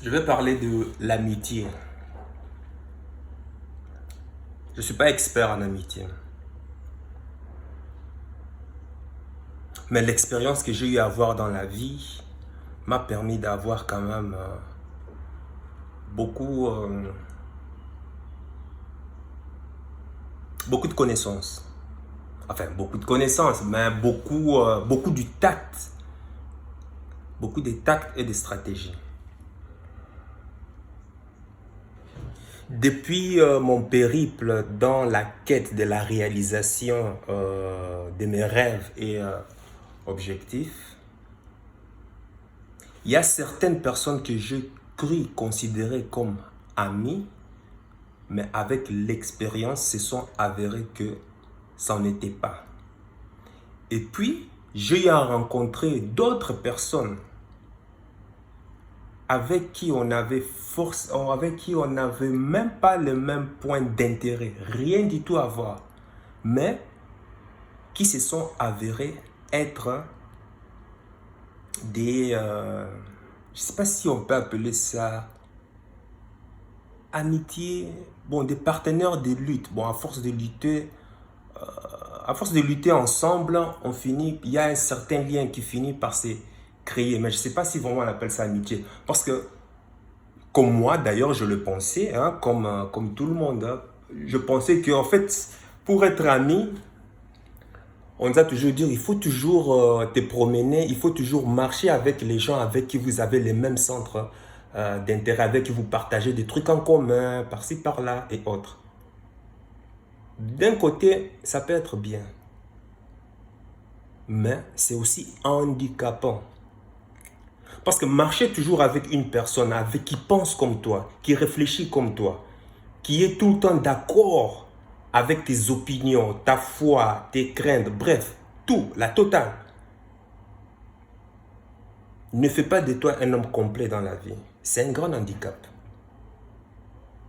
Je vais parler de l'amitié. Je ne suis pas expert en amitié. Mais l'expérience que j'ai eu à avoir dans la vie m'a permis d'avoir quand même beaucoup, beaucoup de connaissances. Enfin, beaucoup de connaissances, mais beaucoup du tact. Beaucoup de tact et de stratégie. Depuis mon périple dans la quête de la réalisation de mes rêves et objectifs, il y a certaines personnes que je cru considérer comme amis, mais avec l'expérience, se sont avérés que ça n'était pas. Et puis, j'ai eu à rencontrer d'autres personnes avec qui on n'avait même pas le même point d'intérêt, rien du tout à voir, mais qui se sont avérés être des, je ne sais pas si on peut appeler ça amitié, bon, des partenaires de lutte. Bon, à force de lutter ensemble, il y a un certain lien qui finit par se créer. Mais je ne sais pas si vraiment on appelle ça amitié. Parce que, comme moi d'ailleurs, je le pensais, hein, comme tout le monde, hein, je pensais qu'en fait, pour être ami, on nous a toujours dit, il faut toujours te promener, il faut toujours marcher avec les gens avec qui vous avez les mêmes centres d'intérêt, avec qui vous partagez des trucs en commun, par-ci, par-là et autres. D'un côté, ça peut être bien, mais c'est aussi handicapant. Parce que marcher toujours avec une personne qui pense comme toi, qui réfléchit comme toi, qui est tout le temps d'accord avec tes opinions, ta foi, tes craintes, bref, tout, la totale, ne fait pas de toi un homme complet dans la vie. C'est un grand handicap.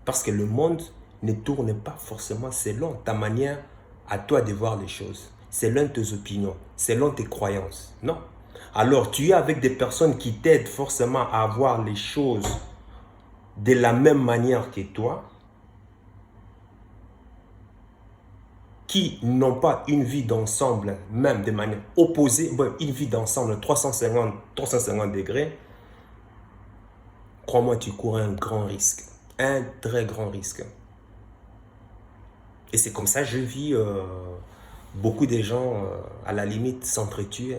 Parce que le monde ne tourne pas forcément selon ta manière à toi de voir les choses, selon tes opinions, selon tes croyances. Non. Alors, tu es avec des personnes qui t'aident forcément à voir les choses de la même manière que toi, qui n'ont pas une vie d'ensemble, même de manière opposée, une vie d'ensemble 350 degrés, crois-moi, tu cours un grand risque, un très grand risque. Et c'est comme ça que je vis beaucoup de gens, à la limite, s'entretuer.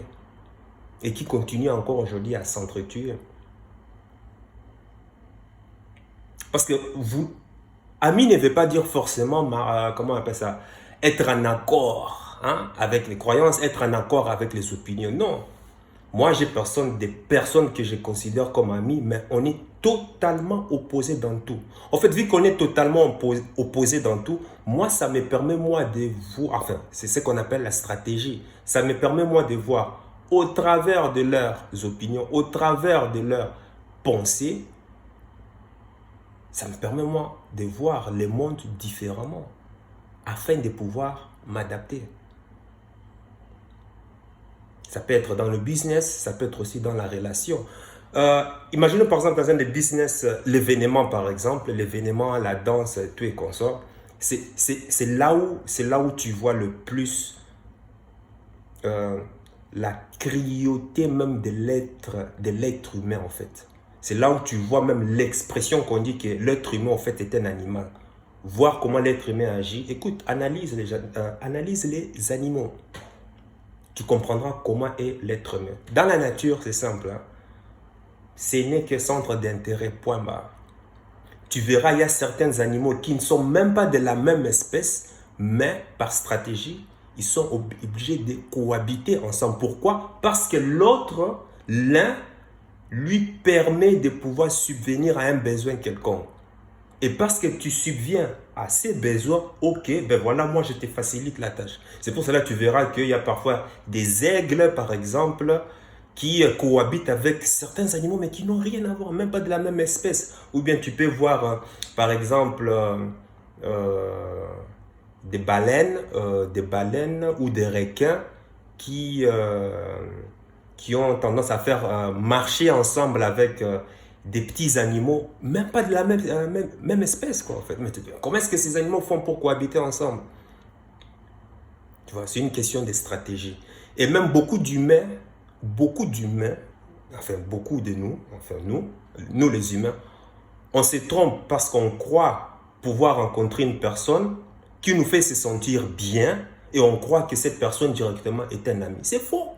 Et qui continuent encore aujourd'hui à s'entretuer. Parce que ami ne veut pas dire forcément, comment on appelle ça, être en accord avec les croyances, être en accord avec les opinions. Non. Moi, j'ai des personnes que je considère comme amis, mais on est totalement opposés dans tout. En fait, vu qu'on est totalement opposés dans tout, moi, ça me permet, moi, de voir, enfin, c'est ce qu'on appelle la stratégie. Ça me permet, moi, de voir au travers de leurs opinions, au travers de leurs pensées, ça me permet, moi, de voir le monde différemment, afin de pouvoir m'adapter. Ça peut être dans le business, ça peut être aussi dans la relation. Imaginez par exemple dans un des business, l'événement par exemple, l'événement, la danse, tout et consort. C'est là où tu vois le plus la cruauté même de l'être humain en fait. C'est là où tu vois même l'expression qu'on dit que l'être humain en fait est un animal. Voir comment l'être humain agit. Écoute, analyse les animaux. Tu comprendras comment est l'être humain. Dans la nature, c'est simple. Ce n'est que centre d'intérêt, point barre. Tu verras, il y a certains animaux qui ne sont même pas de la même espèce, mais par stratégie, ils sont obligés de cohabiter ensemble. Pourquoi? Parce que l'un, lui permet de pouvoir subvenir à un besoin quelconque. Et parce que tu subviens à ces besoins, ok, ben voilà, moi je te facilite la tâche. C'est pour cela que tu verras qu'il y a parfois des aigles, par exemple, qui cohabitent avec certains animaux, mais qui n'ont rien à voir, même pas de la même espèce. Ou bien tu peux voir, par exemple, des baleines ou des requins qui ont tendance à faire marcher ensemble avec des petits animaux, même pas de la même espèce, quoi, en fait. Mais comment est-ce que ces animaux font pour cohabiter ensemble? Tu vois, c'est une question de stratégie. Et même beaucoup d'humains, enfin beaucoup de nous, enfin nous les humains, on se trompe parce qu'on croit pouvoir rencontrer une personne qui nous fait se sentir bien et on croit que cette personne directement est un ami. C'est faux.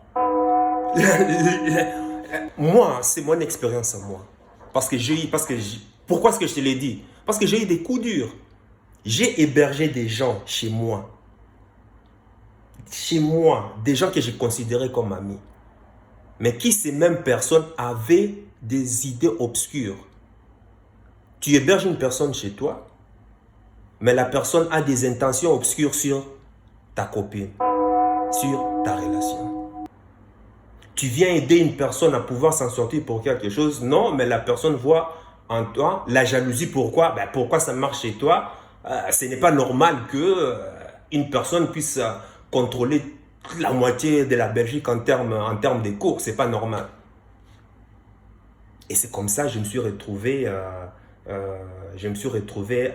Moi, c'est mon expérience à moi. Pourquoi est-ce que je te l'ai dit? Parce que j'ai eu des coups durs. J'ai hébergé des gens chez moi. Chez moi, des gens que j'ai considérés comme amis. Mais qui, ces mêmes personnes, avaient des idées obscures. Tu héberges une personne chez toi, mais la personne a des intentions obscures sur ta copine, sur ta relation. Tu viens aider une personne à pouvoir s'en sortir pour quelque chose. Non, mais la personne voit en toi la jalousie. Pourquoi? Pourquoi ça marche chez toi? Ce n'est pas normal que une personne puisse contrôler la moitié de la Belgique en termes de cours. Ce n'est pas normal. Et c'est comme ça que je me suis retrouvé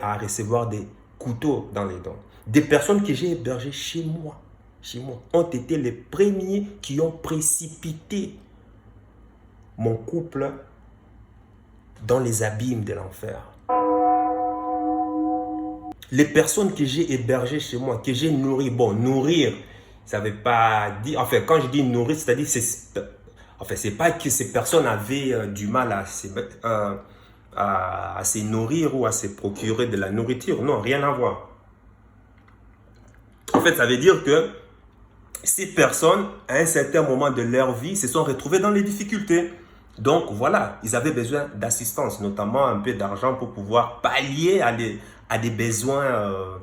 à recevoir des couteaux dans les dents. Des personnes que j'ai hébergées chez moi ont été les premiers qui ont précipité mon couple dans les abîmes de l'enfer. Les personnes que j'ai hébergées chez moi, que j'ai nourries, bon, nourrir, ça ne veut pas dire, enfin, quand je dis nourrir, c'est-à-dire, c'est pas que ces personnes avaient du mal à se nourrir ou à se procurer de la nourriture. Non, rien à voir. En fait, ça veut dire que ces personnes, à un certain moment de leur vie, se sont retrouvées dans les difficultés. Donc voilà, ils avaient besoin d'assistance, notamment un peu d'argent pour pouvoir pallier à des besoins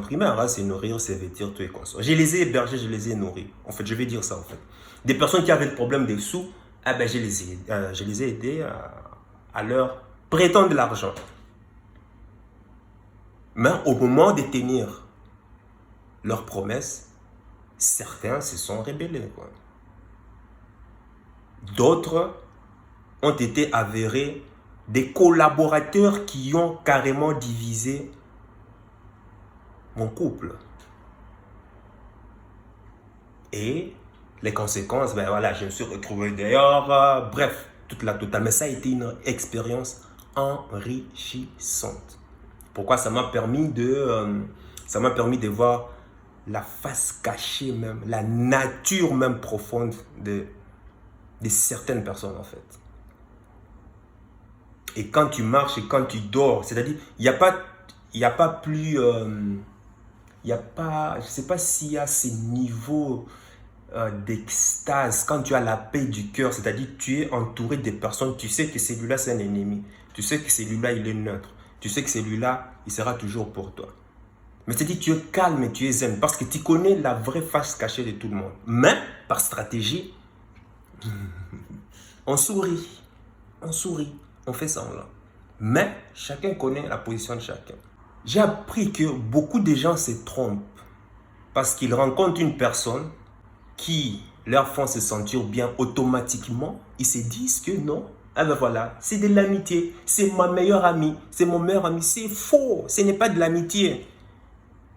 primaires. Hein, c'est nourrir, c'est vêtir, tout et consort. Je les ai hébergés, je les ai nourris. En fait, je vais dire ça en fait. Des personnes qui avaient le problème des sous, je les ai aidés à leur prêtant de l'argent. Mais au moment de tenir leurs promesses, certains se sont rebellés, quoi. D'autres ont été avérés des collaborateurs qui ont carrément divisé mon couple. Et les conséquences, voilà, je me suis retrouvé dehors, bref, toute la totale. Mais ça a été une expérience enrichissante. Pourquoi? Ça m'a permis de voir la face cachée même, la nature même profonde de certaines personnes en fait. Et quand tu marches et quand tu dors, c'est-à-dire, il n'y a pas plus, je ne sais pas s'il y a ces niveaux d'extase quand tu as la paix du cœur, c'est-à-dire tu es entouré de personnes, tu sais que celui-là c'est un ennemi, tu sais que celui-là il est neutre, tu sais que celui-là il sera toujours pour toi. Mais c'est-à-dire tu es calme et tu es zen parce que tu connais la vraie face cachée de tout le monde. Mais par stratégie, on sourit, on fait semblant. Mais chacun connaît la position de chacun. J'ai appris que beaucoup de gens se trompent parce qu'ils rencontrent une personne qui leur font se sentir bien automatiquement. Ils se disent que non, voilà, c'est de l'amitié, c'est ma meilleure amie, c'est mon meilleur ami. C'est faux, ce n'est pas de l'amitié.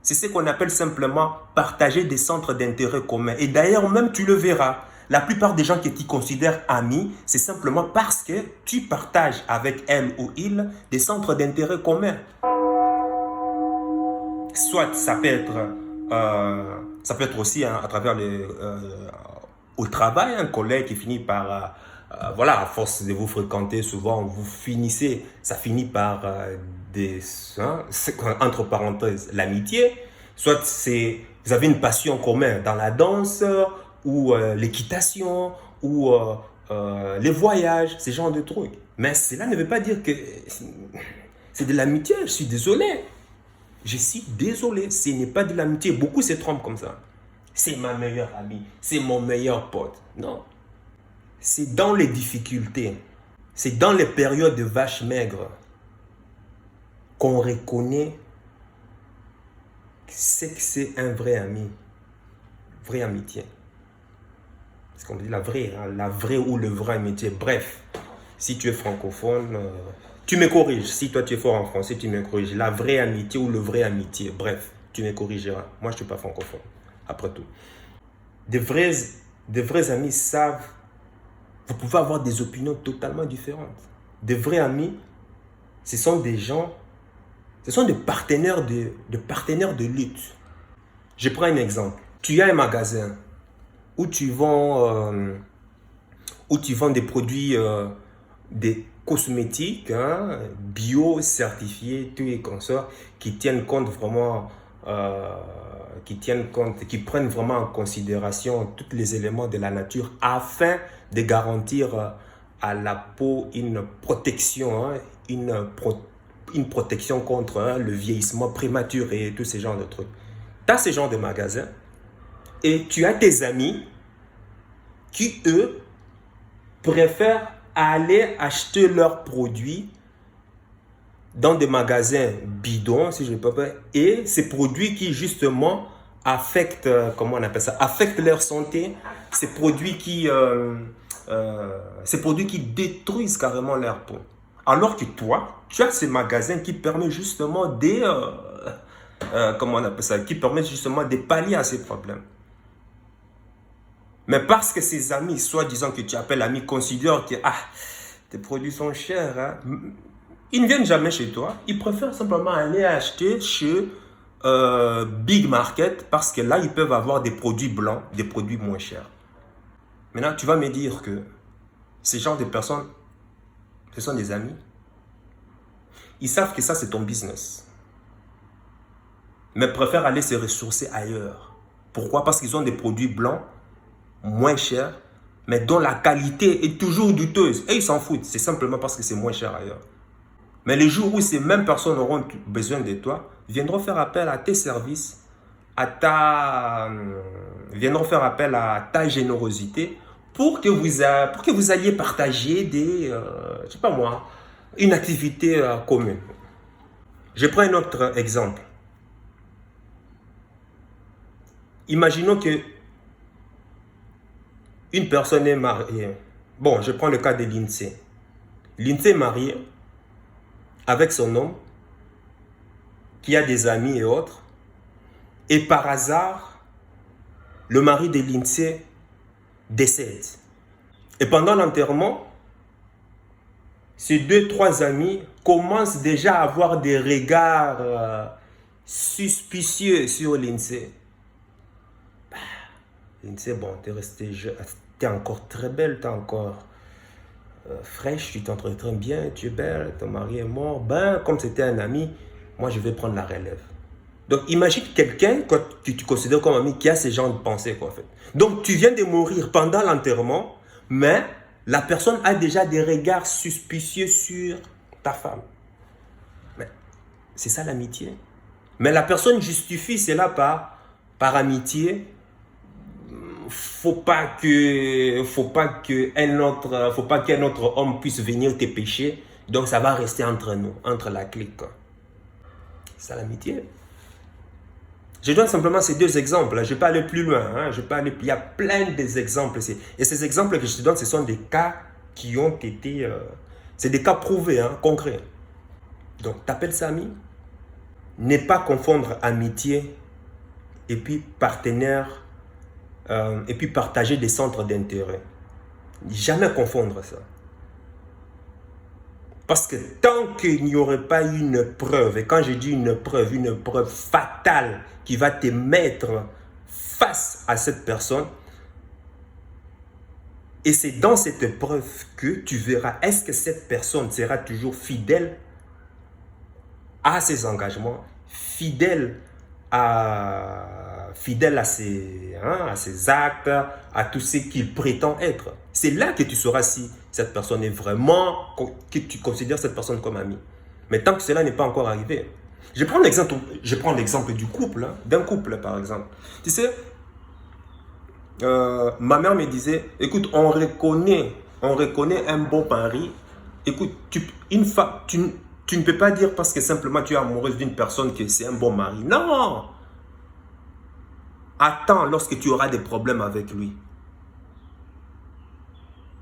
C'est ce qu'on appelle simplement partager des centres d'intérêt communs. Et d'ailleurs, même tu le verras, la plupart des gens que tu considères amis, c'est simplement parce que tu partages avec elle ou il des centres d'intérêt communs. Soit ça peut être aussi à travers au travail, un collègue qui finit par, voilà, à force de vous fréquenter souvent, ça finit par entre parenthèses, l'amitié. Soit vous avez une passion commune dans la danse, ou l'équitation, ou les voyages, ce genre de trucs. Mais cela ne veut pas dire que c'est de l'amitié, je suis désolé. Je suis désolé, ce n'est pas de l'amitié. Beaucoup se trompent comme ça. C'est ma meilleure amie, c'est mon meilleur pote. Non. C'est dans les difficultés, c'est dans les périodes de vaches maigres qu'on reconnaît ce que c'est un vrai ami, vraie amitié. C'est comme dit la vraie ou le vrai amitié. Bref, Si tu es francophone, tu me corriges. Si toi tu es fort en français, tu me corriges. La vraie amitié ou le vrai amitié, bref, tu me corrigeras. Moi, je ne suis pas francophone, après tout. De vrais amis savent, vous pouvez avoir des opinions totalement différentes. De vrais amis, ce sont des gens, ce sont des partenaires de lutte. Je prends un exemple. Tu as un magasin où tu vends des produits, des cosmétiques, hein, bio, certifiés, tout et consorts, qui tiennent compte vraiment, qui prennent vraiment en considération tous les éléments de la nature afin de garantir à la peau une protection, hein, une protection contre le vieillissement prématuré et tous ces genres de trucs. Tu as ce genre de magasin et tu as tes amis qui, eux, préfèrent aller acheter leurs produits dans des magasins bidons, si je ne peux pas, et ces produits qui, justement, affectent, comment on appelle ça, affectent leur santé, ces produits qui détruisent carrément leur peau. Alors que toi, tu as ces magasins qui permettent justement comment on appelle ça, qui permettent justement de pallier à ces problèmes. Mais parce que ces amis, soi-disant que tu appelles amis, considèrent que tes produits sont chers, hein, ils ne viennent jamais chez toi. Ils préfèrent simplement aller acheter chez Big Market parce que là, ils peuvent avoir des produits blancs, des produits moins chers. Maintenant, tu vas me dire que ces genres de personnes, ce sont des amis. Ils savent que ça, c'est ton business. Mais préfèrent aller se ressourcer ailleurs. Pourquoi? Parce qu'ils ont des produits blancs, moins chers, mais dont la qualité est toujours douteuse. Et ils s'en foutent. C'est simplement parce que c'est moins cher ailleurs. Mais les jours où ces mêmes personnes auront besoin de toi, viendront faire appel à tes services, viendront faire appel à ta générosité pour que vous alliez partager je sais pas moi, une activité commune. Je prends un autre exemple. Imaginons que une personne est mariée. Bon, je prends le cas de Lindsay. Lindsay est mariée avec son homme, qui a des amis et autres. Et par hasard, le mari de Lindsay décède. Et pendant l'enterrement, ces 2-3 amis commencent déjà à avoir des regards suspicieux sur Lindsay. Lindsay, bon, t'es encore très belle, t'es encore fraîche, tu t'entretiens bien, tu es belle, ton mari est mort. Ben, comme c'était un ami, moi je vais prendre la relève. Donc imagine quelqu'un que tu considères comme ami qui a ce genre de pensée, quoi, en fait. Donc tu viens de mourir pendant l'enterrement, mais la personne a déjà des regards suspicieux sur ta femme. Mais c'est ça l'amitié. Mais la personne justifie cela par amitié. Faut pas qu'un autre homme puisse venir te pécher. Donc ça va rester entre nous, entre la clique. C'est ça l'amitié. Je donne simplement ces 2 exemples. Je ne vais pas aller plus loin. Hein. Il y a plein d'exemples. Et ces exemples que je te donne, ce sont des cas qui ont été... c'est des cas prouvés, hein, concrets. Donc, t'appelles ça ami. Ne pas confondre amitié et puis partenaire et puis partager des centres d'intérêt. Jamais confondre ça. Parce que tant qu'il n'y aurait pas une preuve, et quand je dis une preuve fatale qui va te mettre face à cette personne, et c'est dans cette preuve que tu verras est-ce que cette personne sera toujours fidèle à ses engagements, fidèle à ses actes, à tout ce qu'il prétend être. C'est là que tu sauras si cette personne est vraiment, que tu considères cette personne comme amie. Mais tant que cela n'est pas encore arrivé. Je prends l'exemple du couple, hein, d'un couple par exemple. Tu sais, ma mère me disait, écoute, on reconnaît un bon mari. Écoute, tu ne peux pas dire parce que simplement tu es amoureuse d'une personne que c'est un bon mari. Non! Attends lorsque tu auras des problèmes avec lui.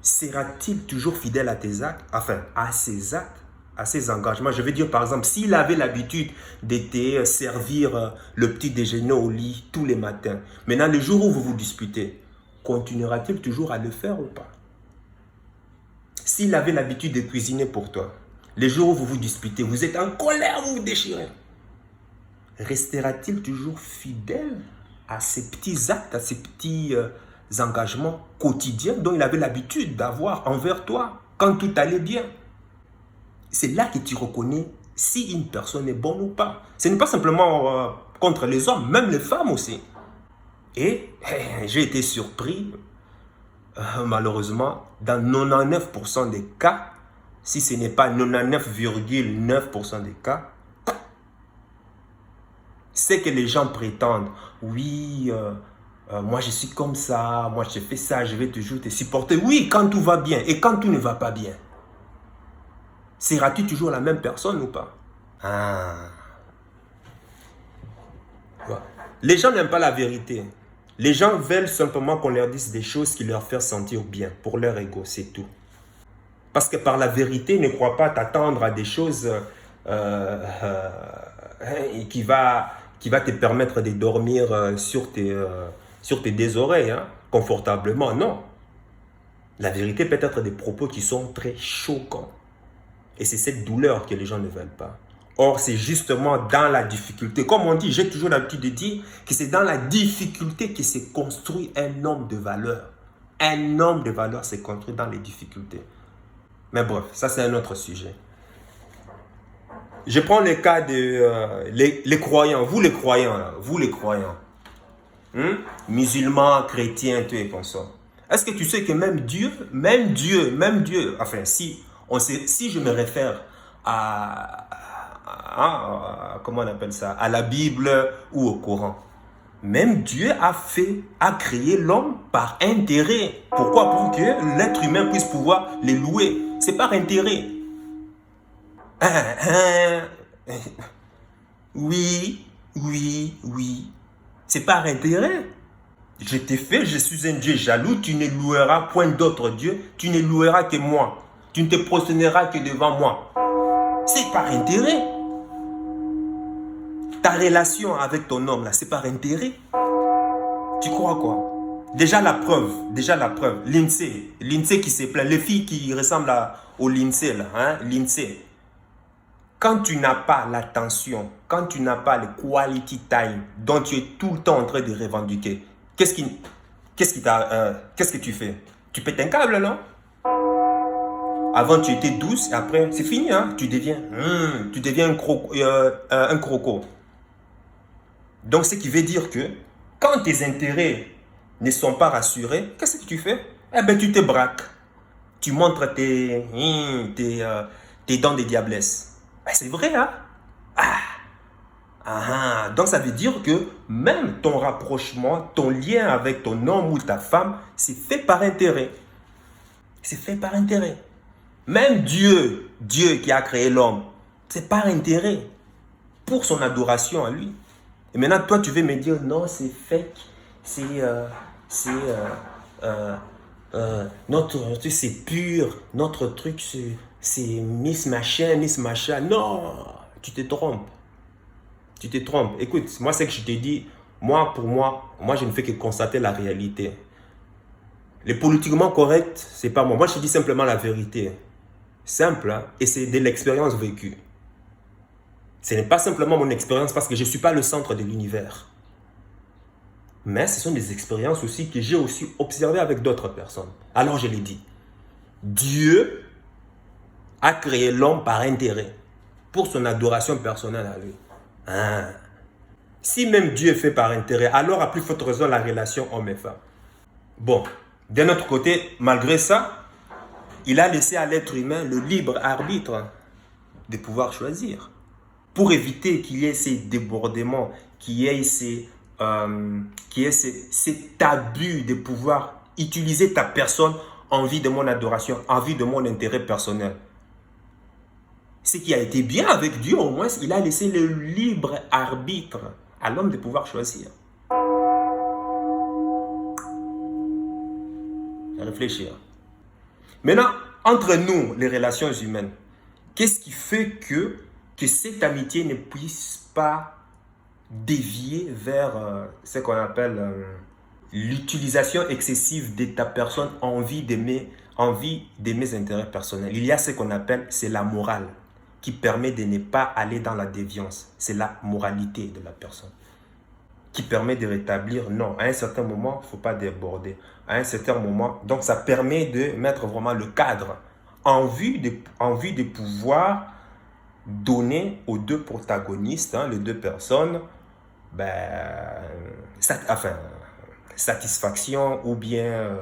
Sera-t-il toujours fidèle à tes actes, enfin à ses actes, à ses engagements? Je veux dire par exemple, s'il avait l'habitude de te servir le petit déjeuner au lit tous les matins, maintenant le jour où vous vous disputez, continuera-t-il toujours à le faire ou pas? S'il avait l'habitude de cuisiner pour toi, les jours où vous vous disputez, vous êtes en colère, vous vous déchirez, restera-t-il toujours fidèle à ses petits actes, à ses petits engagements quotidiens dont il avait l'habitude d'avoir envers toi quand tout allait bien? C'est là que tu reconnais si une personne est bonne ou pas. Ce n'est pas simplement contre les hommes, même les femmes aussi. Et j'ai été surpris, malheureusement, dans 99% des cas, si ce n'est pas 99,9% des cas, c'est que les gens prétendent, oui, moi je suis comme ça, moi je fais ça, je vais toujours te supporter. Oui, quand tout va bien et quand tout ne va pas bien. Seras-tu toujours la même personne ou pas? Ah. Les gens n'aiment pas la vérité. Les gens veulent simplement qu'on leur dise des choses qui leur font sentir bien, pour leur ego, c'est tout. Parce que par la vérité, ne crois pas t'attendre à des choses qui va te permettre de dormir sur tes deux oreilles, hein, confortablement. Non. La vérité peut être des propos qui sont très choquants. Et c'est cette douleur que les gens ne veulent pas. Or, c'est justement dans la difficulté. Comme on dit, j'ai toujours l'habitude de dire que c'est dans la difficulté que se construit un homme de valeur. Un homme de valeur se construit dans les difficultés. Mais bref, ça c'est un autre sujet. Je prends le cas de les croyants. Vous les croyants, là, vous les croyants. Musulmans, chrétiens, tout et comme ça. Est-ce que tu sais que même Dieu, enfin si je me réfère comment on appelle ça, à la Bible ou au Coran, même Dieu a créé l'homme par intérêt. Pourquoi? Pour que l'être humain puisse pouvoir les louer. C'est par intérêt. Oui. C'est par intérêt. Je t'ai fait, je suis un Dieu jaloux, tu ne loueras point d'autre Dieu, tu ne loueras que moi. Tu ne te prosterneras que devant moi. C'est par intérêt. Ta relation avec ton homme, là, c'est par intérêt. Tu crois quoi? Déjà la preuve. L'INSEE qui se plaint, les filles qui ressemblent au l'INSEE, là, hein, l'INSEE. Quand tu n'as pas l'attention, quand tu n'as pas le quality time dont tu es tout le temps en train de revendiquer, qu'est-ce que tu fais? Tu pètes un câble, non? Avant, tu étais douce et après, c'est fini, hein? Tu deviens un croco. Donc, ce qui veut dire que quand tes intérêts ne sont pas rassurés, qu'est-ce que tu fais? Eh bien, tu te braques. Tu montres tes dents de diablesse. Ben, c'est vrai, hein? Donc, ça veut dire que même ton rapprochement, ton lien avec ton homme ou ta femme, c'est fait par intérêt. C'est fait par intérêt. Même Dieu qui a créé l'homme, c'est par intérêt, pour son adoration à lui. Et maintenant, toi, tu veux me dire, non, c'est fake, notre truc, c'est pur, notre truc, c'est Miss Machin. Non, tu te trompes. Tu te trompes. Écoute, moi, c'est que je te dis, pour moi, je ne fais que constater la réalité. Les politiquement corrects, c'est pas moi. Moi, je te dis simplement la vérité. Simple, hein? Et c'est de l'expérience vécue. Ce n'est pas simplement mon expérience parce que je ne suis pas le centre de l'univers. Mais ce sont des expériences aussi que j'ai aussi observées avec d'autres personnes. Alors je l'ai dit. Dieu a créé l'homme par intérêt, pour son adoration personnelle à lui. Si même Dieu fait par intérêt, alors à plus forte raison la relation homme et femme. Bon, d'un autre côté, malgré ça, il a laissé à l'être humain le libre arbitre de pouvoir choisir. Pour éviter qu'il y ait ces débordements, qu'il y ait cet abus de pouvoir utiliser ta personne en vue de mon adoration, en vue de mon intérêt personnel. Ce qui a été bien avec Dieu, au moins, il a laissé le libre arbitre à l'homme de pouvoir choisir. Réfléchir. Maintenant, entre nous, les relations humaines, qu'est-ce qui fait que cette amitié ne puisse pas dévier vers ce qu'on appelle l'utilisation excessive de ta personne en vue de mes intérêts personnels. Il y a ce qu'on appelle, c'est la morale, qui permet de ne pas aller dans la déviance. C'est la moralité de la personne, qui permet de rétablir, non, à un certain moment, il ne faut pas déborder. À un certain moment, donc ça permet de mettre vraiment le cadre en vue de pouvoir donner aux deux protagonistes, hein, les deux personnes, satisfaction ou bien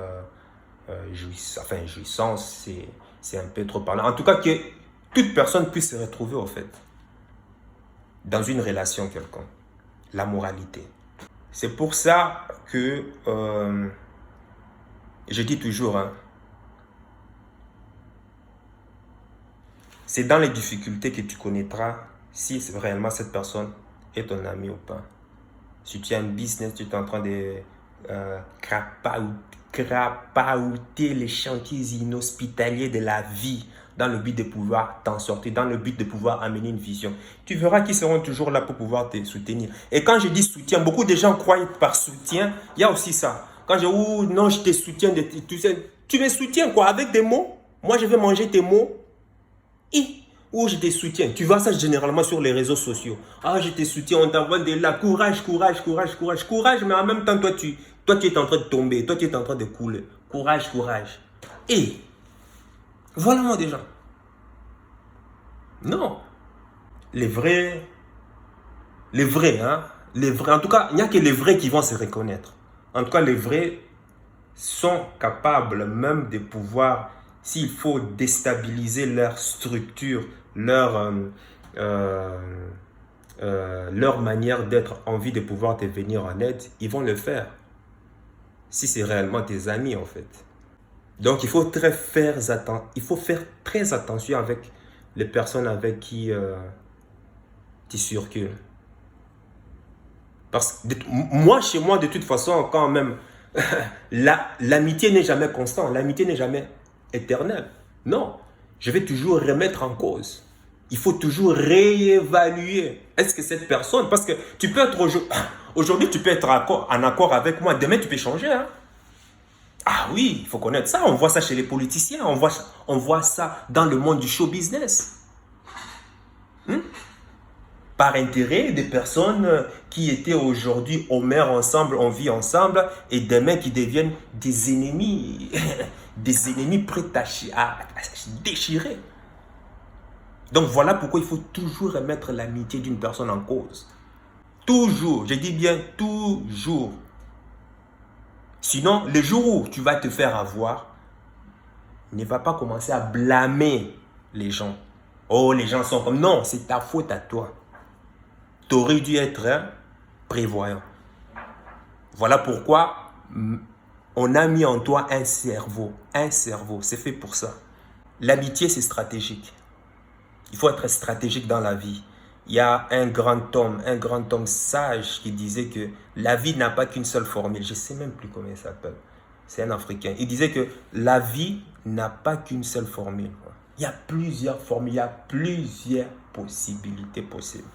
jouissance, c'est un peu trop parlant. En tout cas, que toute personne puisse se retrouver, au fait, dans une relation quelconque. La moralité. C'est pour ça que je dis toujours, hein, c'est dans les difficultés que tu connaîtras si réellement cette personne est ton ami ou pas. Si tu as un business, tu es en train de crapauter les chantiers inhospitaliers de la vie dans le but de pouvoir t'en sortir, dans le but de pouvoir amener une vision. Tu verras qu'ils seront toujours là pour pouvoir te soutenir. Et quand je dis soutien, beaucoup de gens croient par soutien, il y a aussi ça. Quand je dis, oh non, je te soutiens, tu me soutiens quoi, avec des mots. Moi, je vais manger tes mots. Ou je te soutiens. Tu vois ça généralement sur les réseaux sociaux. Ah, je te soutiens, on t'envoie de là. Courage, courage, courage, courage, courage. Mais en même temps, toi, tu es en train de tomber. Toi, tu es en train de couler. Courage, courage. Et voilà moi des gens. Non. Les vrais, hein. Les vrais. En tout cas, il n'y a que les vrais qui vont se reconnaître. En tout cas, les vrais sont capables même de pouvoir, s'il faut déstabiliser leur structure, leur manière d'être, envie de pouvoir te venir en aide, ils vont le faire. Si c'est réellement tes amis, en fait. Donc, il faut faire très attention avec les personnes avec qui tu circules. Parce que moi, chez moi, de toute façon, quand même, l'amitié n'est jamais constante, l'amitié n'est jamais éternelle. Non, je vais toujours remettre en cause. Il faut toujours réévaluer. Est-ce que cette personne, parce que tu peux être aujourd'hui, tu peux être en accord avec moi, demain tu peux changer. Hein? Ah oui, il faut connaître ça. On voit ça chez les politiciens, on voit ça dans le monde du show business. Par intérêt, des personnes qui étaient aujourd'hui au maire ensemble, on vit ensemble, et demain qui deviennent des ennemis, des ennemis prêts à déchirer. Donc voilà pourquoi il faut toujours remettre l'amitié d'une personne en cause. Toujours, je dis bien toujours. Sinon, le jour où tu vas te faire avoir, ne va pas commencer à blâmer les gens. Oh, les gens sont comme... Non, c'est ta faute à toi. Tu aurais dû être prévoyant. Voilà pourquoi on a mis en toi un cerveau. Un cerveau, c'est fait pour ça. L'amitié, c'est stratégique. Il faut être stratégique dans la vie. Il y a un grand homme sage qui disait que la vie n'a pas qu'une seule formule. Je ne sais même plus comment il s'appelle. C'est un Africain. Il disait que la vie n'a pas qu'une seule formule. Il y a plusieurs formules, il y a plusieurs possibilités possibles.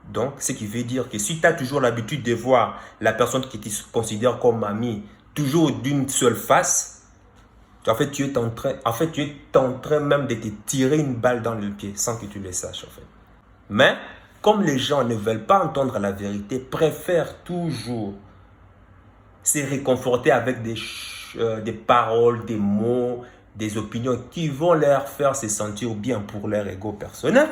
Donc, ce qui veut dire que si tu as toujours l'habitude de voir la personne qui te considère comme amie toujours d'une seule face, en fait, tu es en train même de te tirer une balle dans le pied sans que tu le saches, en fait. Mais, comme les gens ne veulent pas entendre la vérité, préfèrent toujours se réconforter avec des paroles, des mots, des opinions qui vont leur faire se sentir bien pour leur ego personnel.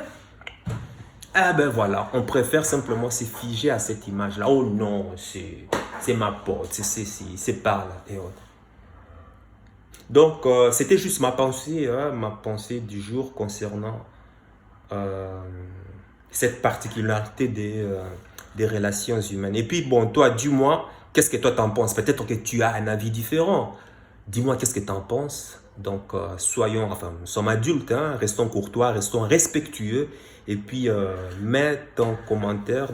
Ah ben voilà, on préfère simplement se figer à cette image-là. Oh non, c'est ma pote, c'est par là et autres. Donc, c'était juste ma pensée du jour concernant cette particularité des relations humaines. Et puis, bon, toi, dis-moi, qu'est-ce que toi t'en penses? Peut-être que tu as un avis différent. Dis-moi, qu'est-ce que tu en penses? Donc, nous sommes adultes, hein, restons courtois, restons respectueux. Et puis, mets ton commentaire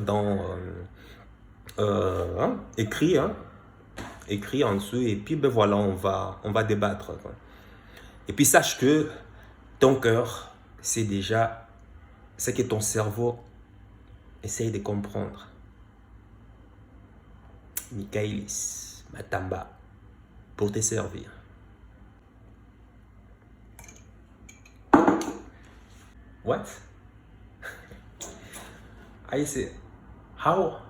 écrit en dessous. Et puis, ben voilà, on va débattre, quoi. Et puis sache que ton cœur, c'est déjà ce que ton cerveau essaye de comprendre. Michaelis Matamba, pour te servir. What? I say, how?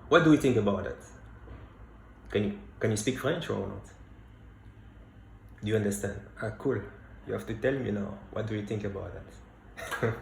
What do you think about that? Can you speak French or not? Do you understand? Ah, cool. You have to tell me now. What do you think about that?